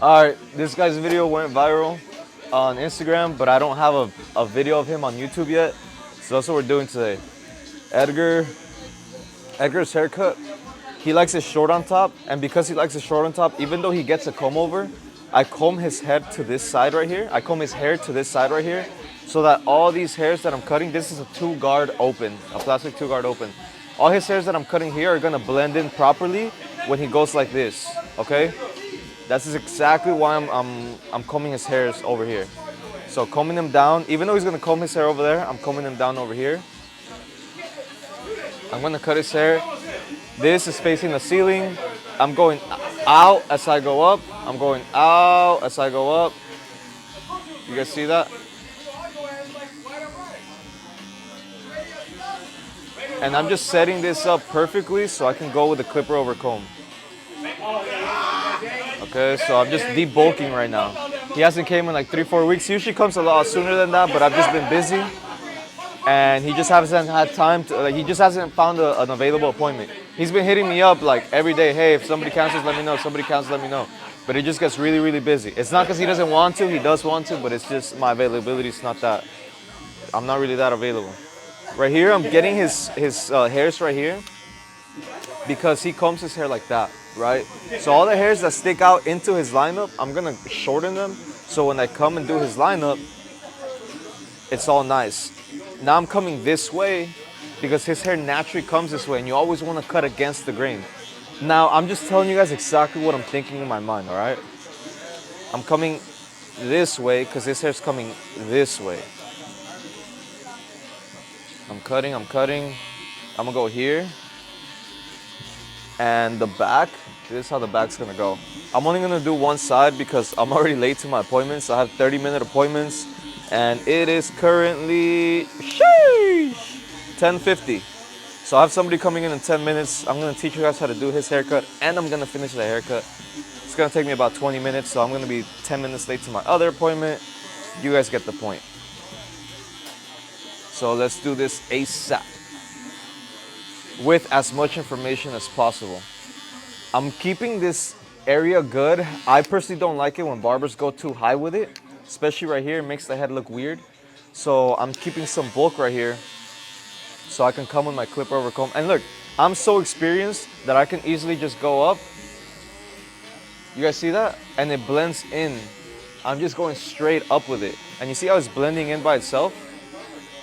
Alright, this guy's video went viral on Instagram, but I don't have a video of him on YouTube yet. So that's what we're doing today. Edgar's haircut, he likes it short on top, and because he likes it short on top, even though he gets a comb over, I comb his head to this side right here. I comb his hair to this side right here, so that all these hairs that I'm cutting, this is a two-guard open, a plastic two-guard open. All his hairs that I'm cutting here are gonna blend in properly when he goes like this, okay? That's exactly why I'm combing his hairs over here. So combing them down, even though he's gonna comb his hair over there, I'm combing them down over here. I'm gonna cut his hair. This is facing the ceiling. I'm going out as I go up. I'm going out as I go up. You guys see that? And I'm just setting this up perfectly so I can go with the clipper over comb. Okay, so I'm just debulking right now. He hasn't came in like 3-4 weeks. He usually comes a lot sooner than that, but I've just been busy. And he just hasn't had time to, like, he just hasn't found an available appointment. He's been hitting me up like every day, hey, if somebody cancels, let me know, somebody cancels, let me know. But he just gets really, really busy. It's not because he doesn't want to, he does want to, but it's just my availability is not that, I'm not really that available. Right here, I'm getting his hairs right here because he combs his hair like that, right? So all the hairs that stick out into his lineup, I'm gonna shorten them so when I come and do his lineup, it's all nice. Now I'm coming this way because his hair naturally comes this way and you always want to cut against the grain. Now I'm just telling you guys exactly what I'm thinking in my mind, all right? I'm coming this way because his hair's coming this way. I'm cutting. I'm gonna go here. And the back, this is how the back's gonna go. I'm only gonna do one side because I'm already late to my appointments. I have 30-minute appointments and it is currently, sheesh, 10:50. So I have somebody coming in 10 minutes. I'm gonna teach you guys how to do his haircut and I'm gonna finish the haircut. It's gonna take me about 20 minutes, so I'm gonna be 10 minutes late to my other appointment. You guys get the point. So let's do this ASAP with as much information as possible. I'm keeping this area good. I personally don't like it when barbers go too high with it, especially right here. It makes the head look weird. So I'm keeping some bulk right here so I can come with my clipper over comb. And look, I'm so experienced that I can easily just go up. You guys see that? And it blends in. I'm just going straight up with it. And you see how it's blending in by itself?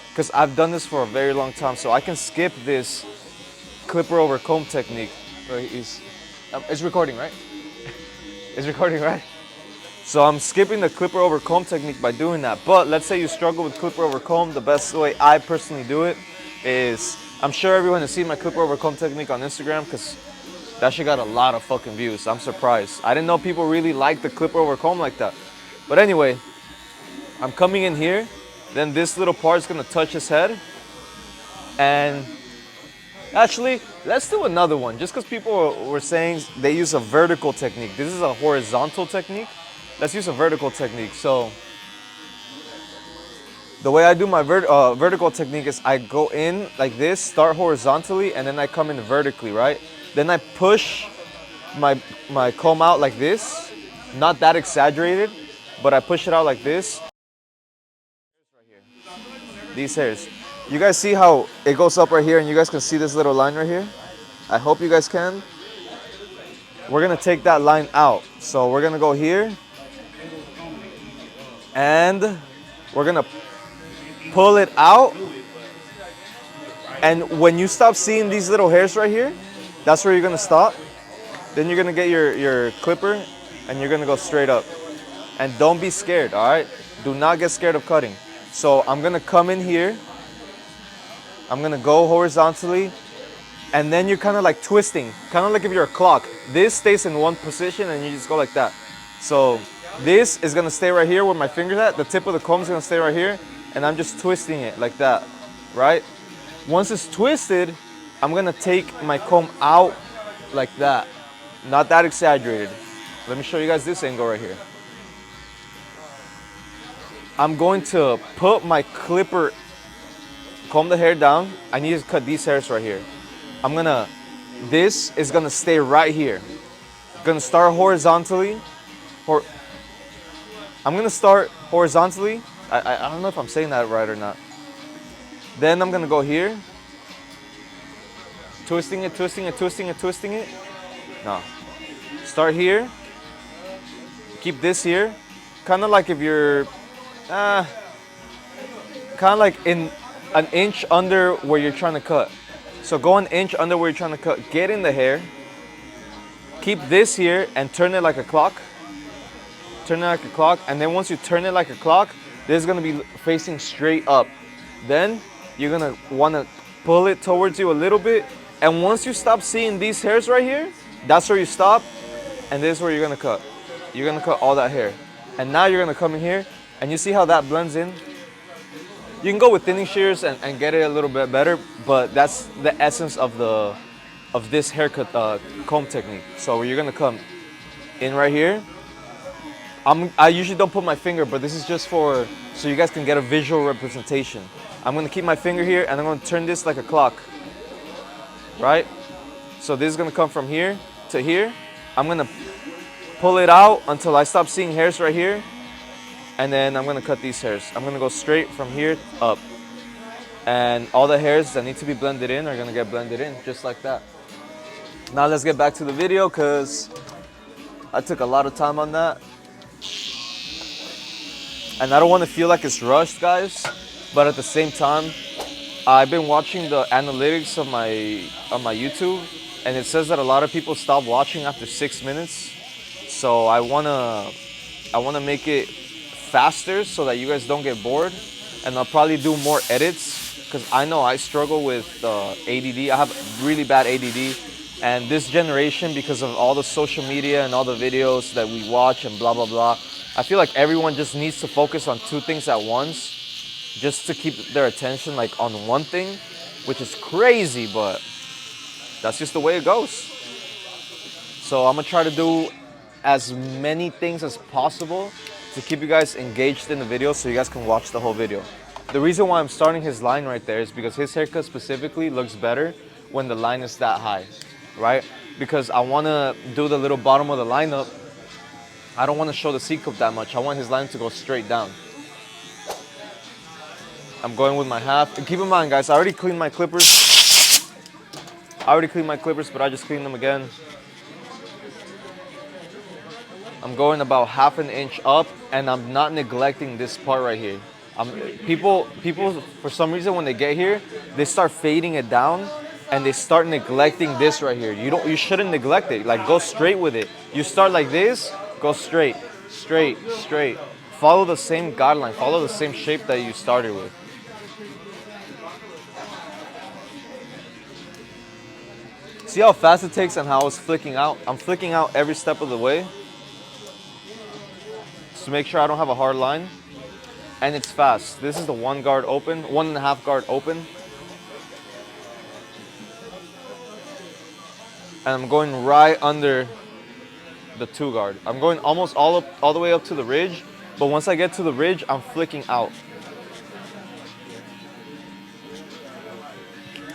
Because I've done this for a very long time, so I can skip this clipper over comb technique. It's recording, right? It's recording, right? So I'm skipping the clipper over comb technique by doing that. But let's say you struggle with clipper over comb. The best way I personally do it is, I'm sure everyone has seen my clipper over comb technique on Instagram because that shit got a lot of fucking views. I'm surprised. I didn't know people really like the clipper over comb like that. But anyway, I'm coming in here. Then this little part is gonna touch his head. And actually, let's do another one. Just because people were saying they use a vertical technique. This is a horizontal technique. Let's use a vertical technique. So the way I do my vertical technique is I go in like this, start horizontally, and then I come in vertically, right? Then I push my comb out like this. Not that exaggerated, but I push it out like this. These hairs. You guys see how it goes up right here and you guys can see this little line right here? I hope you guys can. We're gonna take that line out. So we're gonna go here and we're gonna pull it out. And when you stop seeing these little hairs right here, that's where you're gonna stop. Then you're gonna get your clipper and you're gonna go straight up. And don't be scared, all right? Do not get scared of cutting. So I'm gonna come in here, I'm gonna go horizontally, and then you're kind of like twisting, kind of like if you're a clock. This stays in one position and you just go like that. So this is gonna stay right here where my finger's at, the tip of the comb is gonna stay right here, and I'm just twisting it like that, right? Once it's twisted, I'm gonna take my comb out like that. Not that exaggerated. Let me show you guys this angle right here. I'm going to put my clipper, comb the hair down. I need to cut these hairs right here. This is gonna stay right here. Gonna start horizontally, Hor I'm gonna start horizontally. I don't know if I'm saying that right or not. Then I'm gonna go here, twisting it, twisting it, twisting it, twisting it. No. Start here. Keep this here. Kind of like if you're, kind of like in an inch under where you're trying to cut. So go an inch under where you're trying to cut. Get in the hair. Keep this here and turn it like a clock. Turn it like a clock. And then once you turn it like a clock, this is gonna be facing straight up. Then you're gonna wanna pull it towards you a little bit. And once you stop seeing these hairs right here, that's where you stop. And this is where you're gonna cut. You're gonna cut all that hair. And now you're gonna come in here and you see how that blends in? You can go with thinning shears and get it a little bit better, but that's the essence of this haircut comb technique. So you're gonna come in right here. I usually don't put my finger, but this is just so you guys can get a visual representation. I'm gonna keep my finger here and I'm gonna turn this like a clock, right? So this is gonna come from here to here. I'm gonna pull it out until I stop seeing hairs right here. And then I'm gonna cut these hairs. I'm gonna go straight from here up. And all the hairs that need to be blended in are gonna get blended in, just like that. Now let's get back to the video, cause I took a lot of time on that. And I don't wanna feel like it's rushed, guys. But at the same time, I've been watching the analytics of my YouTube, and it says that a lot of people stop watching after 6 minutes. So I wanna make it faster so that you guys don't get bored, and I'll probably do more edits because I know I struggle with ADD. I have really bad ADD, and this generation, because of all the social media and all the videos that we watch and blah blah blah, I feel like everyone just needs to focus on two things at once just to keep their attention like on one thing, which is crazy, but that's just the way it goes. So I'm gonna try to do as many things as possible to keep you guys engaged in the video so you guys can watch the whole video. The reason why I'm starting his line right there is because his haircut specifically looks better when the line is that high, right? Because I wanna do the little bottom of the line up. I don't wanna show the C-cup that much. I want his line to go straight down. I'm going with my half. And keep in mind, guys, I already cleaned my clippers. But I just cleaned them again. I'm going about half an inch up, and I'm not neglecting this part right here. People, for some reason, when they get here, they start fading it down, and they start neglecting this right here. You shouldn't neglect it. Like, go straight with it. You start like this, go straight, straight, straight. Follow the same guideline. Follow the same shape that you started with. See how fast it takes and how I was flicking out? I'm flicking out every step of the way to make sure I don't have a hard line, and it's fast. This is the 1 guard open, 1.5 guard open, and I'm going right under the 2 guard. I'm going almost all the way up to the ridge, but once I get to the ridge, I'm flicking out.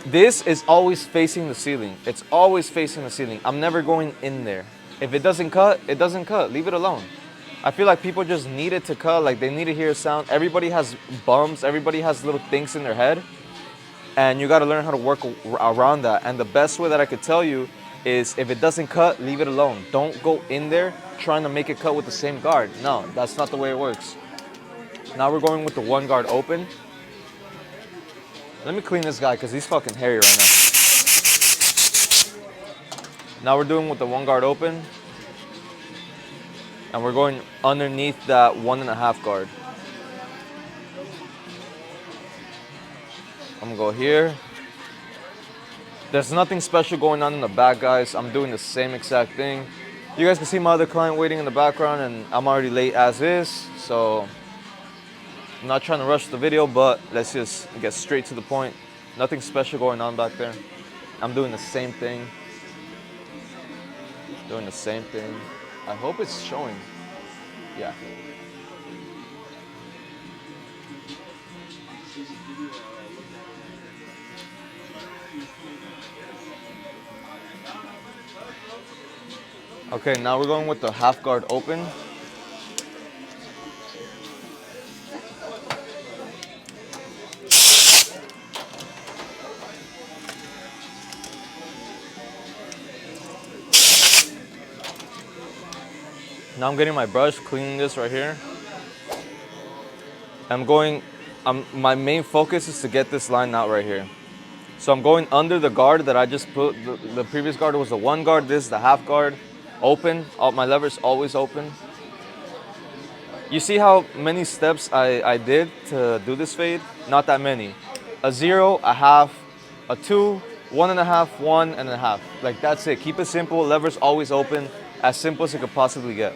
This is always facing the ceiling. It's always facing the ceiling. I'm never going in there. If it doesn't cut, it doesn't cut. Leave it alone. I feel like people just need it to cut, like they need to hear a sound. Everybody has bumps, everybody has little things in their head, and you gotta learn how to work around that. And the best way that I could tell you is if it doesn't cut, leave it alone. Don't go in there trying to make it cut with the same guard. No, that's not the way it works. Now we're going with the 1 guard open. Let me clean this guy because he's fucking hairy right now. Now we're doing with the 1 guard open. And we're going underneath that 1.5 guard. I'm gonna go here. There's nothing special going on in the back, guys. I'm doing the same exact thing. You guys can see my other client waiting in the background, and I'm already late as is. So I'm not trying to rush the video, but let's just get straight to the point. Nothing special going on back there. I'm doing the same thing. Doing the same thing. I hope it's showing. Yeah. Okay, now we're going with the 1/2 guard open. Now I'm getting my brush, cleaning this right here. My main focus is to get this line out right here. So I'm going under the guard that I just put. The previous guard was the one guard, this is the half guard. Open, all my levers always open. You see how many steps I did to do this fade? Not that many. A 0, a half, a 2, 1.5, 1.5. Like that's it. Keep it simple, levers always open, as simple as it could possibly get.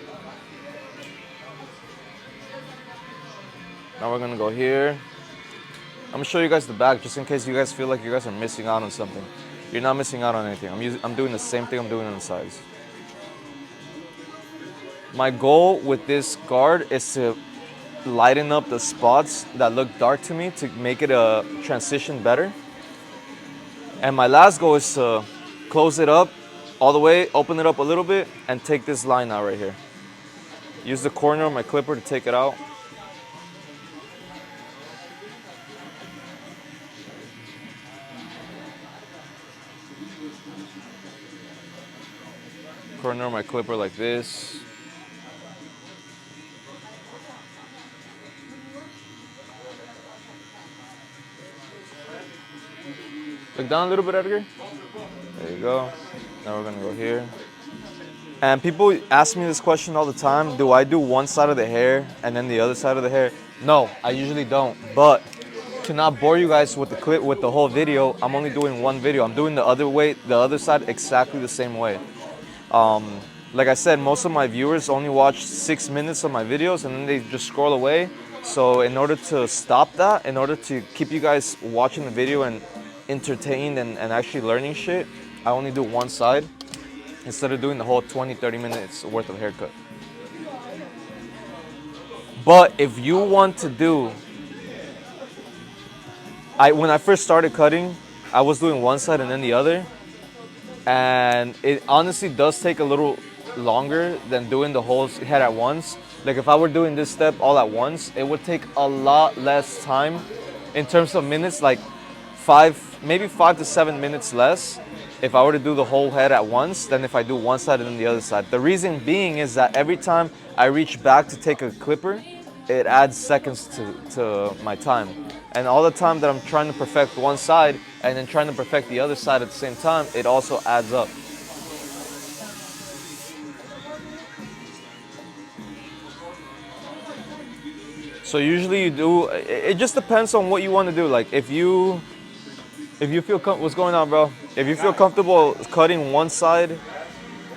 Now we're gonna go here. I'm gonna show you guys the back just in case you guys feel like you guys are missing out on something. You're not missing out on anything. I'm doing the same thing I'm doing on the sides. My goal with this guard is to lighten up the spots that look dark to me to make it a transition better. And my last goal is to close it up all the way, open it up a little bit, and take this line out right here. Use the corner of my clipper to take it out. Corner of my clipper like this. Look down a little bit, Edgar. There you go. Now we're gonna go here. And people ask me this question all the time. Do I do one side of the hair and then the other side of the hair? No, I usually don't. But to not bore you guys with the clip, with the whole video, I'm only doing one video. I'm doing the other side exactly the same way. Like I said, most of my viewers only watch 6 minutes of my videos and then they just scroll away. So in order to stop that, in order to keep you guys watching the video and entertained and actually learning shit, I only do one side instead of doing the whole 20-30 minutes worth of haircut. But if you want to do, when I first started cutting, I was doing one side and then the other, and it honestly does take a little longer than doing the whole head at once. Like if I were doing this step all at once, it would take a lot less time in terms of minutes, like maybe 5 to 7 minutes less if I were to do the whole head at once than if I do one side and then the other side. The reason being is that every time I reach back to take a clipper, it adds seconds to my time. And all the time that I'm trying to perfect one side and then trying to perfect the other side at the same time, it also adds up. So usually you do, it just depends on what you want to do. Like if you feel, what's going on, bro? If you feel comfortable cutting one side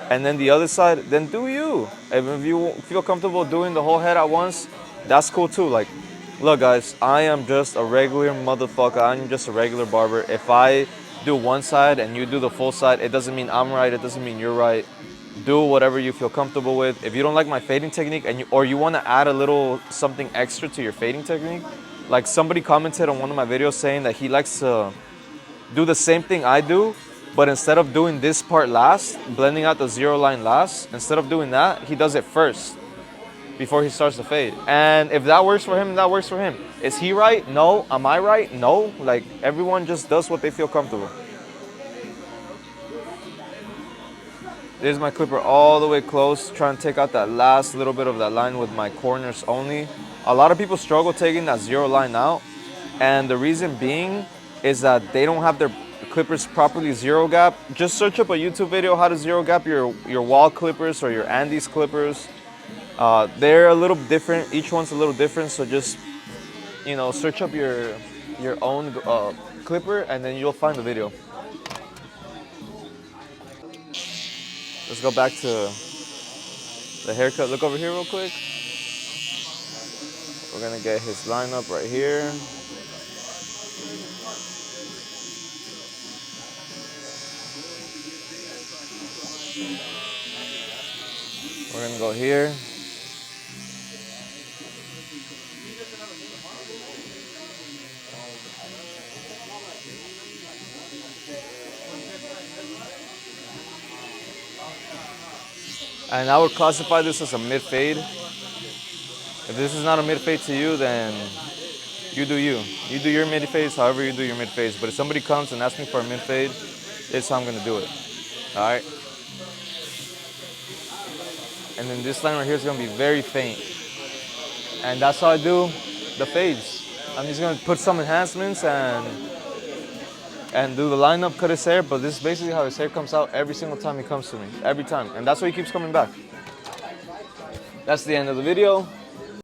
and then the other side, then do you. If you feel comfortable doing the whole head at once, that's cool too. Like, look guys, I am just a regular motherfucker. I'm just a regular barber. If I do one side and you do the full side, it doesn't mean I'm right. It doesn't mean you're right. Do whatever you feel comfortable with. If you don't like my fading technique or you want to add a little something extra to your fading technique, like somebody commented on one of my videos saying that he likes to do the same thing I do, but instead of doing this part last, blending out the 0 line last, instead of doing that, he does it first before he starts to fade. And if that works for him, that works for him. Is he right? No. Am I right? No. Like everyone just does what they feel comfortable. There's my clipper all the way close, trying to take out that last little bit of that line with my corners only. A lot of people struggle taking that 0 line out, and the reason being is that they don't have their clippers properly 0 gap. Just search up a YouTube video how to 0 gap your wall clippers or your Andes clippers. They're a little different. Each one's a little different, so just search up your own clipper and then you'll find the video. Let's go back to the haircut. Look over here real quick. We're gonna get his lineup right here. We're gonna go here. And I would classify this as a mid-fade. If this is not a mid-fade to you, then you do you. You do your mid-fades however you do your mid-fades. But if somebody comes and asks me for a mid-fade, this is how I'm gonna do it. All right? and then this line right here is gonna be very faint. And that's how I do the fades. I'm just gonna put some enhancements and do the lineup, cut his hair, but this is basically how his hair comes out every single time he comes to me. Every time. And that's why he keeps coming back. That's the end of the video.